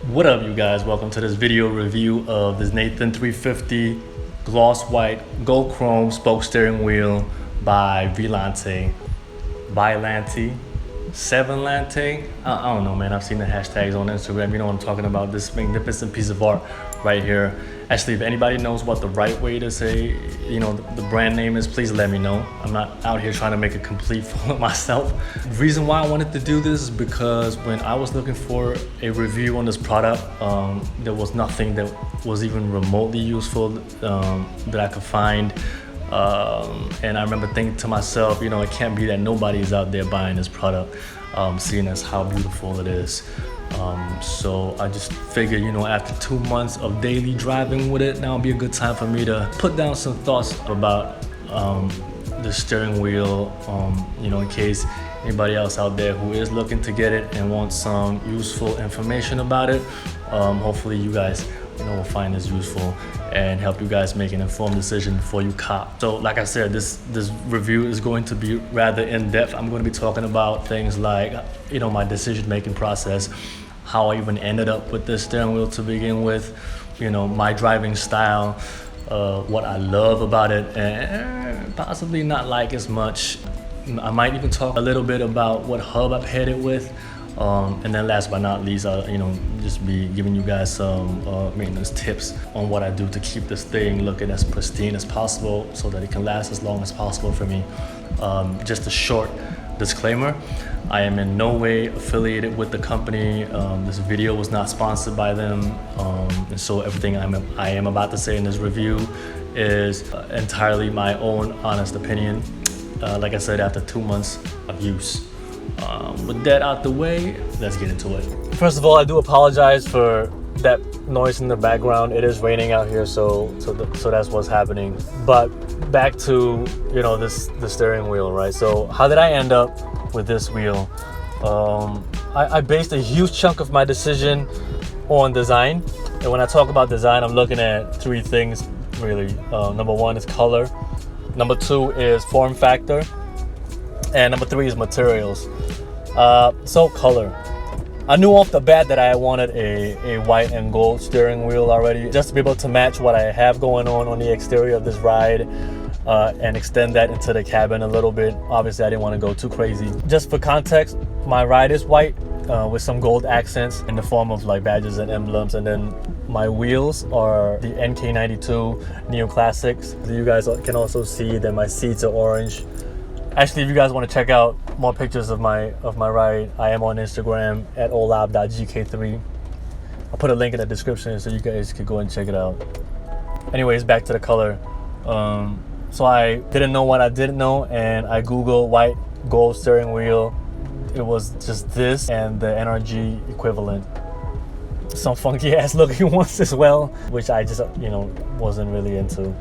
What up, you guys? Welcome to this video review of this Nathan 350 gloss white gold chrome spoke steering wheel by Viilante. Sevenlante. I don't know, man. I've seen the hashtags on Instagram. You know what I'm talking about. This magnificent piece of art right here. Actually, if anybody knows what the right way to say, the brand name is, please let me know. I'm not out here trying to make a complete fool of myself. The reason why I wanted to do this is because when I was looking for a review on this product, there was nothing that was even remotely useful that I could find. And I remember thinking to myself, it can't be that nobody is out there buying this product, seeing as how beautiful it is. So I just figured, after 2 months of daily driving with it, now would be a good time for me to put down some thoughts about the steering wheel, in case anybody else out there who is looking to get it and wants some useful information about it. Hopefully you guys will find this useful and help you guys make an informed decision before you cop. So like I said, this review is going to be rather in-depth. I'm going to be talking about things like my decision-making process, how I even ended up with this steering wheel to begin with, my driving style, what I love about it and possibly not like as much. I might even talk a little bit about what hub I've had it with. And then last but not least, I'll just be giving you guys some maintenance tips on what I do to keep this thing looking as pristine as possible so that it can last as long as possible for me. Just a short disclaimer, I am in no way affiliated with the company. This video was not sponsored by them, and so everything I am about to say in this review is entirely my own honest opinion. Like I said, after 2 months of use. With that out the way, let's get into it. First of all, I do apologize for that noise in the background. It is raining out here, so that's what's happening. But back to the steering wheel, right? So how did I end up with this wheel? I based a huge chunk of my decision on design, and when I talk about design, I'm looking at three things really. Number one is color. Number two is form factor. And number three is materials. So color. I knew off the bat that I wanted a white and gold steering wheel already, just to be able to match what I have going on the exterior of this ride and extend that into the cabin a little bit. Obviously, I didn't want to go too crazy. Just for context, my ride is white with some gold accents in the form of like badges and emblems, and then my wheels are the NK92 Neoclassics. You guys can also see that my seats are orange. Actually, if you guys want to check out more pictures of my ride, I am on Instagram at olab.gk3. I'll put a link in the description so you guys could go and check it out. Anyways, back to the color. So I didn't know what I didn't know, and I Googled white gold steering wheel. It was just this and the NRG equivalent. Some funky ass looking ones as well, which I just wasn't really into.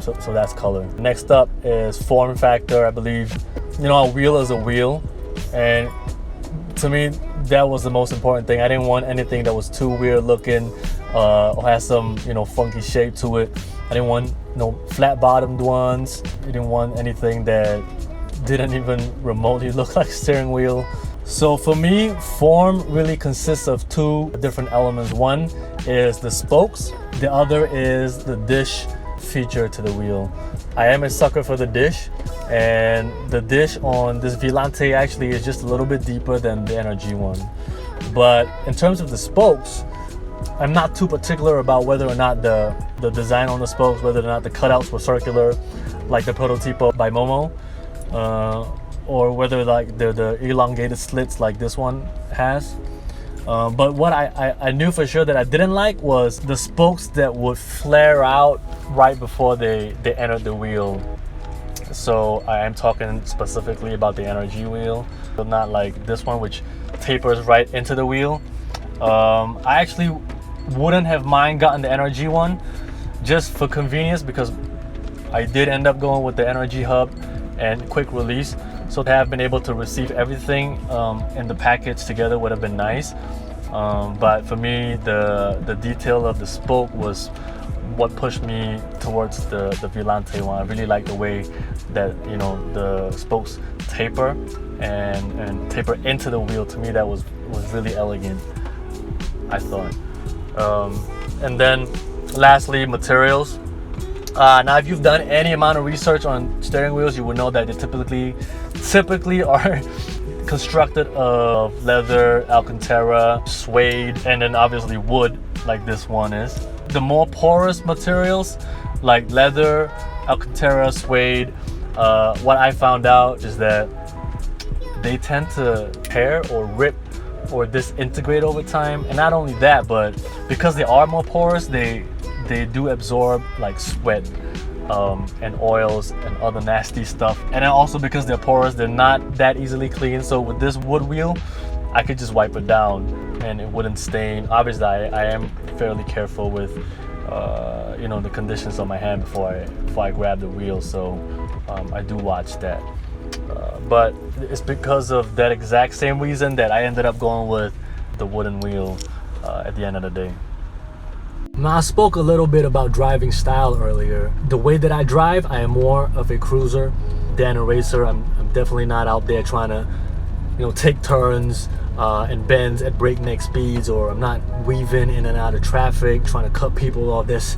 So that's color. Next up is form factor. I believe a wheel is a wheel, and to me that was the most important thing. I didn't want anything that was too weird looking or has some funky shape to it. I didn't want flat bottomed ones. I didn't want anything that didn't even remotely look like a steering wheel. So for me, form really consists of two different elements. One is the spokes, the other is the dish feature to the wheel. I am a sucker for the dish, and the dish on this Viilante actually is just a little bit deeper than the NRG one. But in terms of the spokes, I'm not too particular about whether or not the design on the spokes, whether or not the cutouts were circular like the Prototipo by Momo, or whether like they're the elongated slits like this one has. But what I knew for sure that I didn't like was the spokes that would flare out right before they entered the wheel. So I am talking specifically about the NRG wheel, but not like this one, which tapers right into the wheel. I actually wouldn't have gotten the NRG one just for convenience, because I did end up going with the NRG hub and quick release. So to have been able to receive everything in the package together would have been nice. But for me, the detail of the spoke was what pushed me towards the Viilante one. I really like the way that the spokes taper and taper into the wheel. To me, that was really elegant. I thought. And then lastly, materials. Now if you've done any amount of research on steering wheels, you would know that they typically are constructed of leather, alcantara, suede, and then obviously wood, like this one is. The more porous materials like leather, alcantara, suede, what I found out is that they tend to tear or rip or disintegrate over time. And not only that, but because they are more porous, they do absorb like sweat and oils and other nasty stuff. And then also because they're porous, they're not that easily clean. So with this wood wheel, I could just wipe it down and it wouldn't stain. Obviously, I am fairly careful with the conditions on my hand before I grab the wheel. So I do watch that. But it's because of that exact same reason that I ended up going with the wooden wheel at the end of the day. Now, I spoke a little bit about driving style earlier. The way that I drive, I am more of a cruiser than a racer. I'm definitely not out there trying to, take turns and bends at breakneck speeds, or I'm not weaving in and out of traffic, trying to cut people off. That's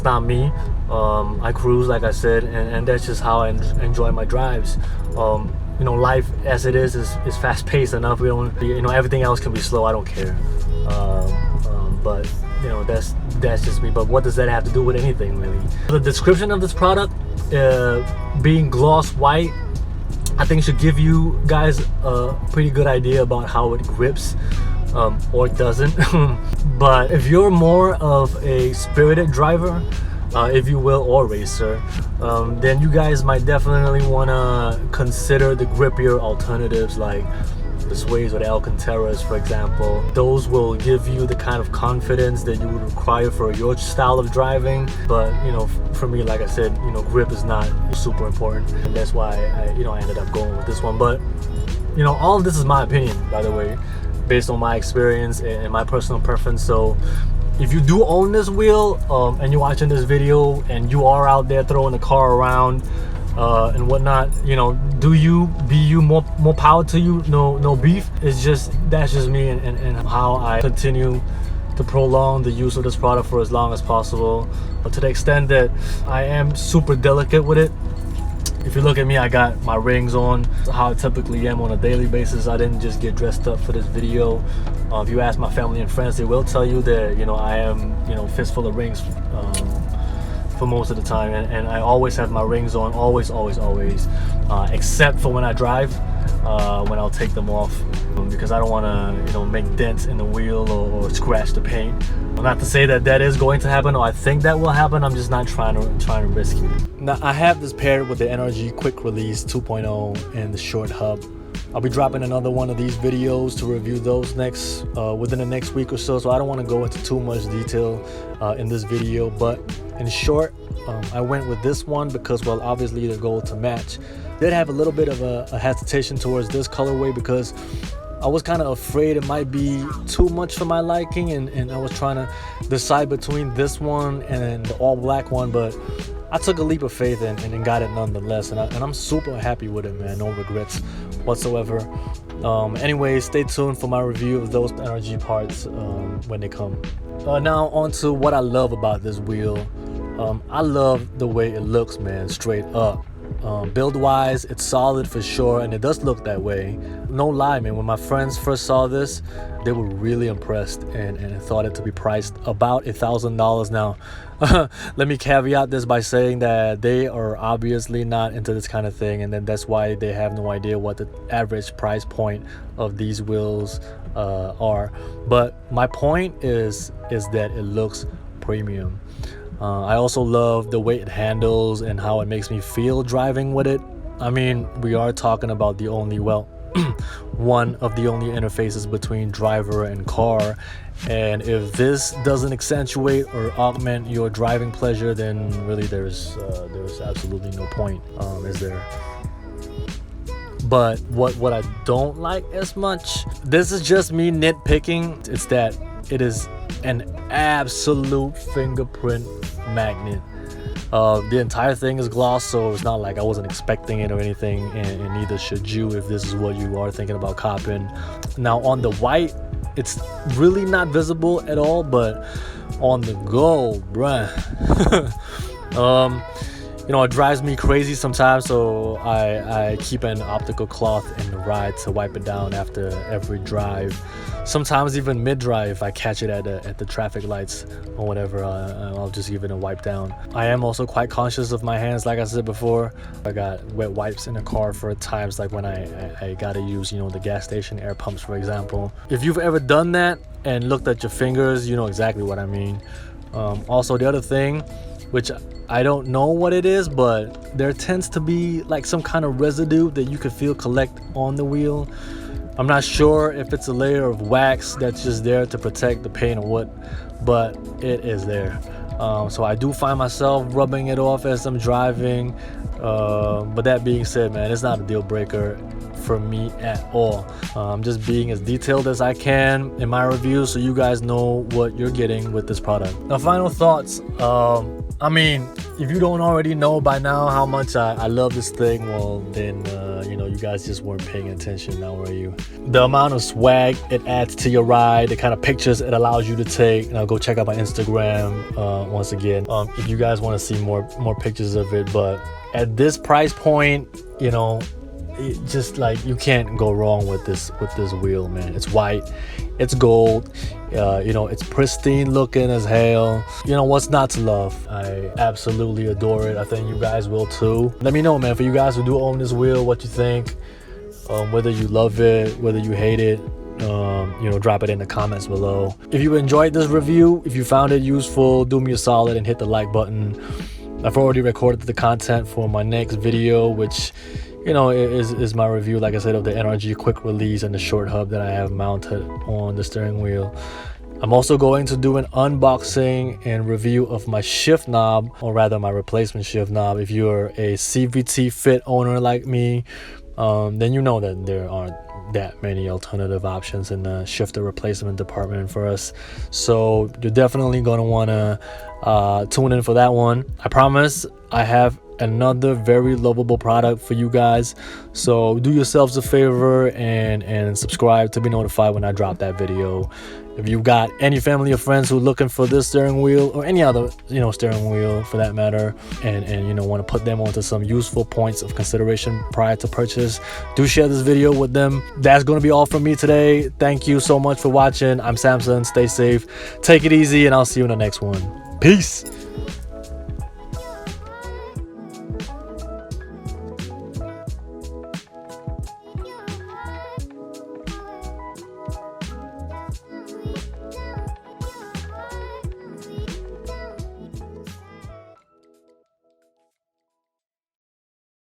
not me. I cruise, like I said, and that's just how I enjoy my drives. Life as it is fast-paced enough. We don't, everything else can be slow. I don't care. But that's just me. But what does that have to do with anything, really? The description of this product being gloss white, I think should give you guys a pretty good idea about how it grips or doesn't. But if you're more of a spirited driver, if you will, or racer, then you guys might definitely want to consider the grippier alternatives like the suedes or the alcantaras, for example. Those will give you the kind of confidence that you would require for your style of driving. But for me, like I said, grip is not super important, and that's why I ended up going with this one. But all of this is my opinion, by the way, based on my experience and my personal preference. So if you do own this wheel and you're watching this video and you are out there throwing the car around and whatnot, more power to you. No beef. That's just me and how I continue to prolong the use of this product for as long as possible, to the extent that I am super delicate with it. If you look at me, I got my rings on, how I typically am on a daily basis. I didn't just get dressed up for this video. If you ask my family and friends, they will tell you that I am fistful of rings for most of the time, and I always have my rings on, always, except for when I drive, when I'll take them off, because I don't want to make dents in the wheel or scratch the paint. Not to say that is going to happen, or I think that will happen. I'm just not trying to risk it. Now, I have this paired with the NRG Quick Release 2.0 and the short hub. I'll be dropping another one of these videos to review those within the next week or so. So I don't want to go into too much detail in this video, but in short, I went with this one because, well, obviously the goal to match. Did have a little bit of a hesitation towards this colorway because I was kind of afraid it might be too much for my liking, and I was trying to decide between this one and the all black one, but I took a leap of faith and got it nonetheless, and I'm super happy with it, man. No regrets whatsoever. Anyway, stay tuned for my review of those NRG parts when they come. Now on to what I love about this wheel. I love the way it looks, man, straight up. Build wise, it's solid for sure, and it does look that way. No lie, man, when my friends first saw this, they were really impressed and thought it to be priced about $1,000. Now let me caveat this by saying that they are obviously not into this kind of thing, and then that's why they have no idea what the average price point of these wheels are. But my point is that it looks premium. I also love the way it handles and how it makes me feel driving with it. I mean, we are talking about one of the only interfaces between driver and car, and if this doesn't accentuate or augment your driving pleasure, then really there's absolutely no point, is there? But what I don't like as much, this is just me nitpicking, it's that it is an absolute fingerprint magnet. The entire thing is gloss, so it's not like I wasn't expecting it or anything, and neither should you if this is what you are thinking about copping. Now on the white, it's really not visible at all, but on the go, bruh. It drives me crazy sometimes, so I keep an optical cloth in the ride to wipe it down after every drive. Sometimes even mid-drive, I catch it at the traffic lights or whatever, I'll just give it a wipe down. I am also quite conscious of my hands, like I said before. I got wet wipes in the car for times like when I gotta use, the gas station air pumps, for example. If you've ever done that and looked at your fingers, you know exactly what I mean. Also, the other thing, which I don't know what it is, but there tends to be like some kind of residue that you can feel collect on the wheel. I'm not sure if it's a layer of wax that's just there to protect the paint or what, but it is there. So I do find myself rubbing it off as I'm driving. But that being said, man, it's not a deal breaker for me at all. I'm just being as detailed as I can in my review so you guys know what you're getting with this product. Now, final thoughts. If you don't already know by now how much I love this thing, well then you guys just weren't paying attention now, were you? The amount of swag it adds to your ride, the kind of pictures it allows you to take. Now go check out my Instagram once again if you guys want to see more pictures of it. But at this price point, it just like you can't go wrong with this wheel, man. It's white, it's gold, it's pristine looking as hell. What's not to love? I absolutely adore it. I think you guys will too. Let me know, man, for you guys who do own this wheel, what you think, whether you love it, whether you hate it. Drop it in the comments below. If you enjoyed this review, if you found it useful, do me a solid and hit the like button. I've already recorded the content for my next video, which is my review, like I said, of the NRG quick release and the short hub that I have mounted on the steering wheel. I'm also going to do an unboxing and review of my shift knob, or rather my replacement shift knob. If you're a CVT Fit owner like me, then you know that there aren't that many alternative options in the shifter replacement department for us. So you're definitely going to want to tune in for that one. I promise I have another very lovable product for you guys, so do yourselves a favor and subscribe to be notified when I drop that video. If you've got any family or friends who are looking for this steering wheel or any other steering wheel for that matter, and want to put them onto some useful points of consideration prior to purchase, do share this video with them. That's going to be all from me today. Thank you so much for watching. I'm Samson. Stay safe, take it easy, and I'll see you in the next one. Peace.